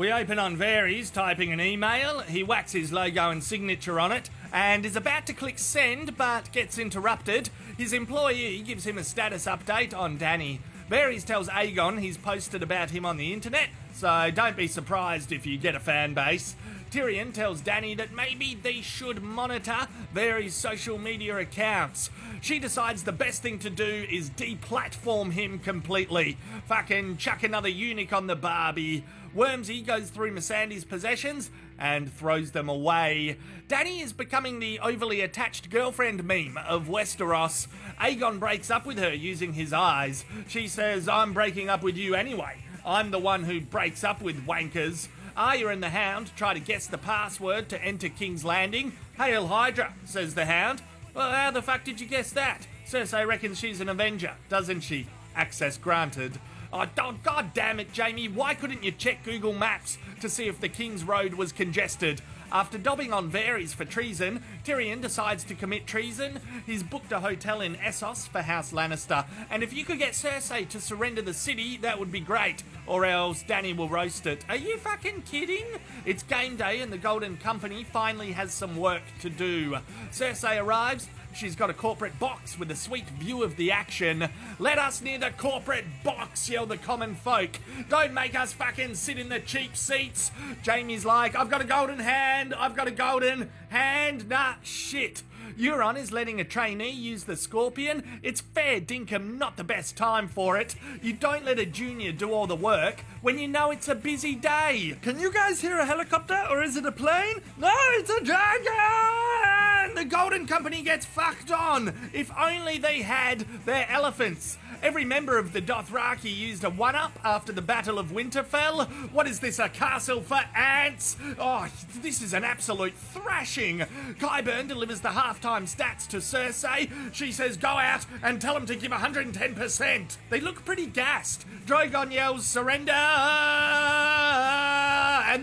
We open on Varys typing an email. He whacks his logo and signature on it and is about to click send but gets interrupted. His employee gives him a status update on Dany. Varys tells Aegon he's posted about him on the internet, so don't be surprised if you get a fan base. Tyrion tells Dany that maybe they should monitor Varys' social media accounts. She decides the best thing to do is deplatform him completely. Fucking chuck another eunuch on the Barbie. Wormsy goes through Missandei's possessions and throws them away. Dany is becoming the overly attached girlfriend meme of Westeros. Aegon breaks up with her using his eyes. She says, "I'm breaking up with you anyway. I'm the one who breaks up with wankers." Arya and the Hound try to guess the password to enter King's Landing. "Hail Hydra," says the Hound. "Well, how the fuck did you guess that? Cersei reckons she's an Avenger, doesn't she?" Access granted. Oh, God damn it, Jamie. Why couldn't you check Google Maps to see if the King's Road was congested? After dobbing on Varys for treason, Tyrion decides to commit treason. He's booked a hotel in Essos for House Lannister. And if you could get Cersei to surrender the city, that would be great. Or else Dany will roast it. Are you fucking kidding? It's game day and the Golden Company finally has some work to do. Cersei arrives. She's got a corporate box with a sweet view of the action. "Let us near the corporate box," yell the common folk. "Don't make us fucking sit in the cheap seats." Jaime's like, "I've got a golden hand, I've got a golden hand." Nah, shit. Euron is letting a trainee use the Scorpion. It's fair dinkum not the best time for it. You don't let a junior do all the work when you know it's a busy day. Can you guys hear a helicopter or is it a plane? No, it's a dragon! The Golden Company gets fucked on. If only they had their elephants. Every member of the Dothraki used a one-up after the Battle of Winterfell. What is this, a castle for ants? Oh, this is an absolute thrashing. Qyburn delivers the halftime stats to Cersei. She says, "Go out and tell them to give 110%. They look pretty gassed. Drogon yells, "Surrender!" And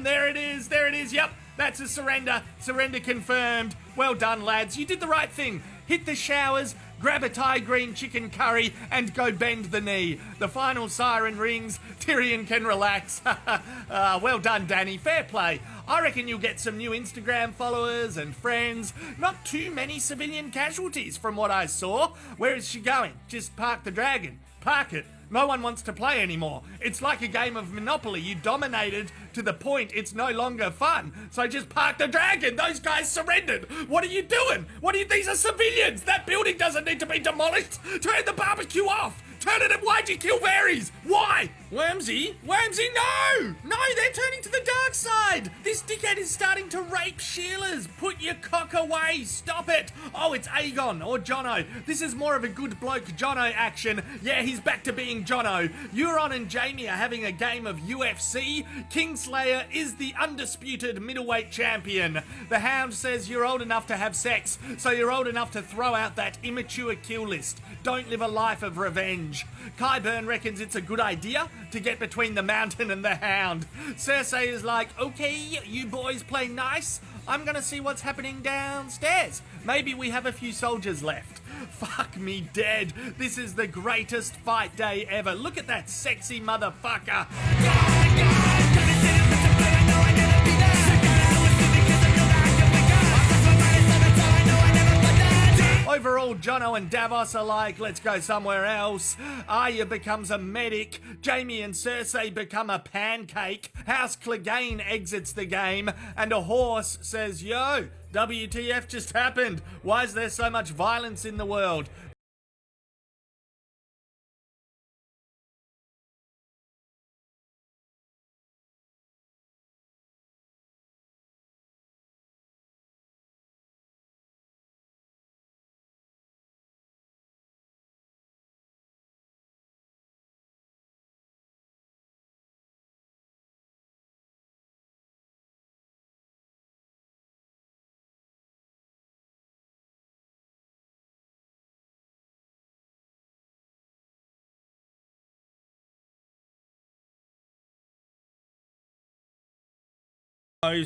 there it is, yep. That's a surrender. Surrender confirmed. Well done, lads. You did the right thing. Hit the showers, grab a Thai green chicken curry, and go bend the knee. The final siren rings. Tyrion can relax. Well done, Dany. Fair play. I reckon you'll get some new Instagram followers and friends. Not too many civilian casualties from what I saw. Where is she going? Just park the dragon. Park it. No one wants to play anymore. It's like a game of Monopoly. You dominated to the point it's no longer fun. So just park the dragon. Those guys surrendered. What are you doing? These are civilians. That building doesn't need to be demolished. Turn the barbecue off. Turn it. Why'd you kill Varys? Why? Wormsy, no! No, they're turning to the dark side. This dickhead is starting to rape Sheilas. Put your cock away. Stop it. Oh, it's Aegon or Jono. This is more of a good bloke Jono action. Yeah, he's back to being Jono. Euron and Jaime are having a game of UFC. Kingslayer is the undisputed middleweight champion. The Hound says you're old enough to have sex, so you're old enough to throw out that immature kill list. Don't live a life of revenge. Qyburn reckons it's a good idea to get between the Mountain and the Hound. Cersei is like, "Okay, you boys play nice. I'm gonna see what's happening downstairs. Maybe we have a few soldiers left." Fuck me dead. This is the greatest fight day ever. Look at that sexy motherfucker. Overall, Jono and Davos are like, "Let's go somewhere else." Arya becomes a medic. Jaime and Cersei become a pancake. House Clegane exits the game. And a horse says, "Yo, WTF just happened? Why is there so much violence in the world?"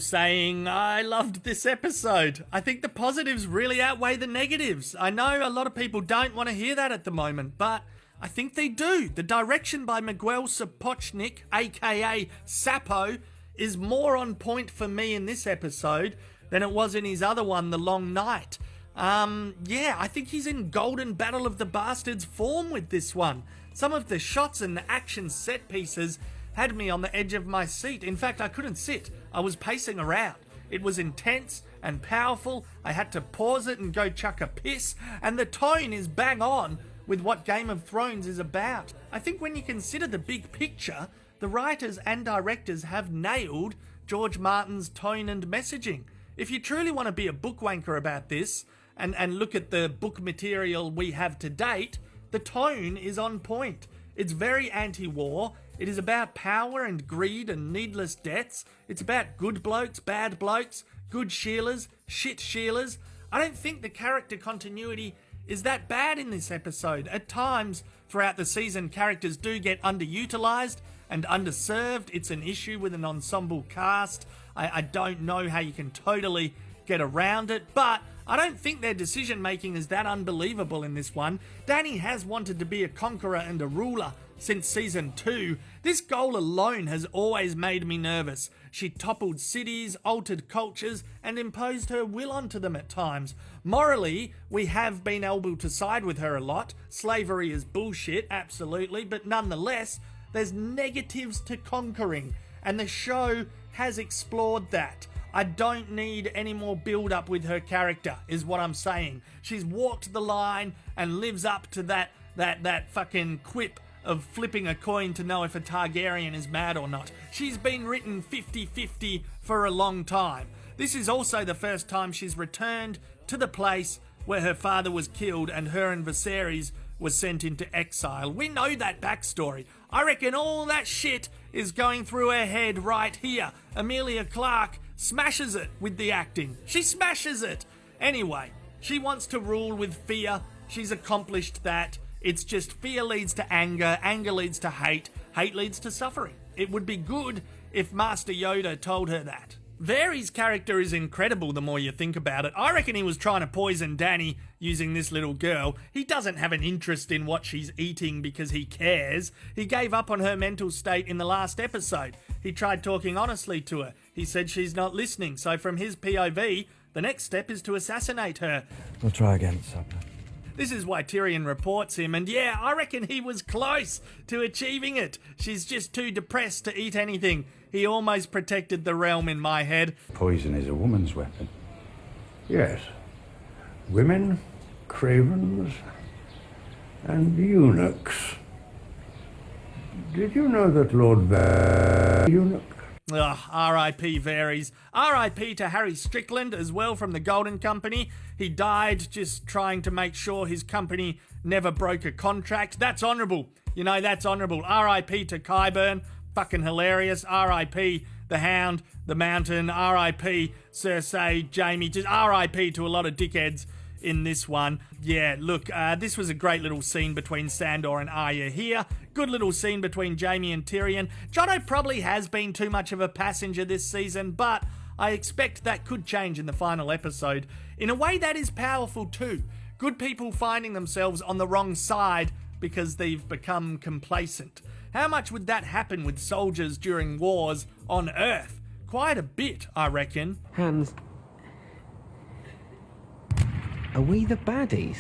Saying, "I loved this episode. I think the positives really outweigh the negatives." I know a lot of people don't want to hear that at the moment, but I think they do. The direction by Miguel Sapochnik, aka Sapo, is more on point for me in this episode than it was in his other one, The Long Night. I think he's in golden Battle of the Bastards form with this one. Some of the shots and the action set pieces had me on the edge of my seat. In fact, I couldn't sit. I was pacing around. It was intense and powerful. I had to pause it and go chuck a piss. And the tone is bang on with what Game of Thrones is about. I think when you consider the big picture, the writers and directors have nailed George Martin's tone and messaging. If you truly want to be a book wanker about this, and look at the book material we have to date, the tone is on point. It's very anti-war. It is about power and greed and needless deaths. It's about good blokes, bad blokes, good Sheilas, shit Sheilas. I don't think the character continuity is that bad in this episode. At times throughout the season, characters do get underutilized and underserved. It's an issue with an ensemble cast. I don't know how you can totally get around it, but I don't think their decision making is that unbelievable in this one. Dany has wanted to be a conqueror and a ruler since season 2. This goal alone has always made me nervous. She toppled cities, altered cultures, and imposed her will onto them at times. Morally, we have been able to side with her a lot. Slavery is bullshit, absolutely, but nonetheless, there's negatives to conquering, and the show has explored that. I don't need any more build-up with her character, is what I'm saying. She's walked the line and lives up to that fucking quip of flipping a coin to know if a Targaryen is mad or not. She's been written 50-50 for a long time. This is also the first time she's returned to the place where her father was killed and her and Viserys was sent into exile. We know that backstory. I reckon all that shit is going through her head right here. Emilia Clarke smashes it with the acting. She smashes it. Anyway, she wants to rule with fear. She's accomplished that. It's just fear leads to anger, anger leads to hate, hate leads to suffering. It would be good if Master Yoda told her that. Varys' character is incredible the more you think about it. I reckon he was trying to poison Dany using this little girl. He doesn't have an interest in what she's eating because he cares. He gave up on her mental state in the last episode. He tried talking honestly to her. He said she's not listening, so from his POV, the next step is to assassinate her. We'll try again at supper. This is why Tyrion reports him, and yeah, I reckon he was close to achieving it. She's just too depressed to eat anything. He almost protected the realm in my head. Poison is a woman's weapon. Yes. Women, cravens, and eunuchs. Did you know that Lord eunuch? Ugh, R.I.P. Varys. R.I.P. to Harry Strickland as well from the Golden Company. He died just trying to make sure his company never broke a contract. That's honourable. You know, that's honourable. R.I.P. to Qyburn. Fucking hilarious. R.I.P. the Hound, the Mountain. R.I.P. Cersei, Jaime. Just R.I.P. to a lot of dickheads in this one. Yeah, look, this was a great little scene between Sandor and Arya here. Good little scene between Jaime and Tyrion. Jono probably has been too much of a passenger this season, but I expect that could change in the final episode. In a way that is powerful too. Good people finding themselves on the wrong side because they've become complacent. How much would that happen with soldiers during wars on Earth? Quite a bit, I reckon. Hans, are we the baddies?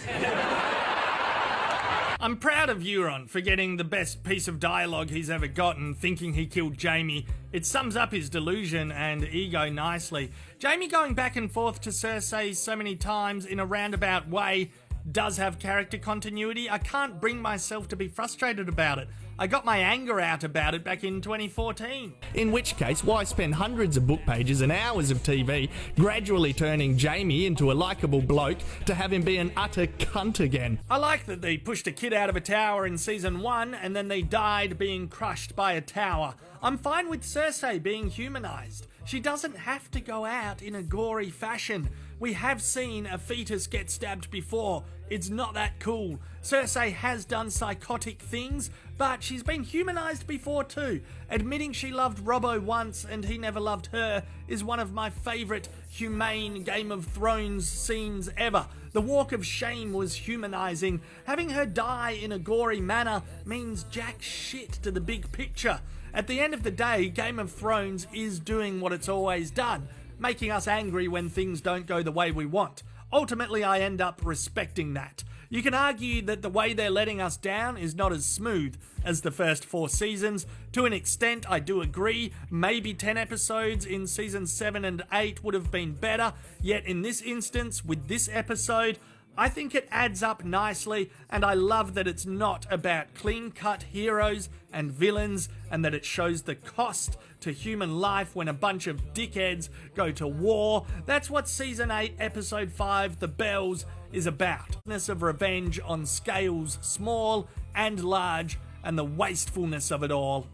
I'm proud of Euron for getting the best piece of dialogue he's ever gotten, thinking he killed Jaime. It sums up his delusion and ego nicely. Jaime going back and forth to Cersei so many times in a roundabout way does have character continuity. I can't bring myself to be frustrated about it. I got my anger out about it back in 2014. In which case, why spend hundreds of book pages and hours of TV gradually turning Jaime into a likeable bloke to have him be an utter cunt again? I like that they pushed a kid out of a tower in season 1 and then they died being crushed by a tower. I'm fine with Cersei being humanised. She doesn't have to go out in a gory fashion. We have seen a fetus get stabbed before. It's not that cool. Cersei has done psychotic things, but she's been humanised before too. Admitting she loved Robbo once and he never loved her is one of my favourite humane Game of Thrones scenes ever. The walk of shame was humanising. Having her die in a gory manner means jack shit to the big picture. At the end of the day, Game of Thrones is doing what it's always done, making us angry when things don't go the way we want. Ultimately, I end up respecting that. You can argue that the way they're letting us down is not as smooth as the first 4 seasons. To an extent, I do agree. Maybe 10 episodes in seasons 7 and 8 would have been better. Yet in this instance, with this episode, I think it adds up nicely, and I love that it's not about clean-cut heroes and villains, and that it shows the cost to human life when a bunch of dickheads go to war. That's what Season 8, Episode 5, The Bells, is about. Of revenge on scales small and large, and the wastefulness of it all.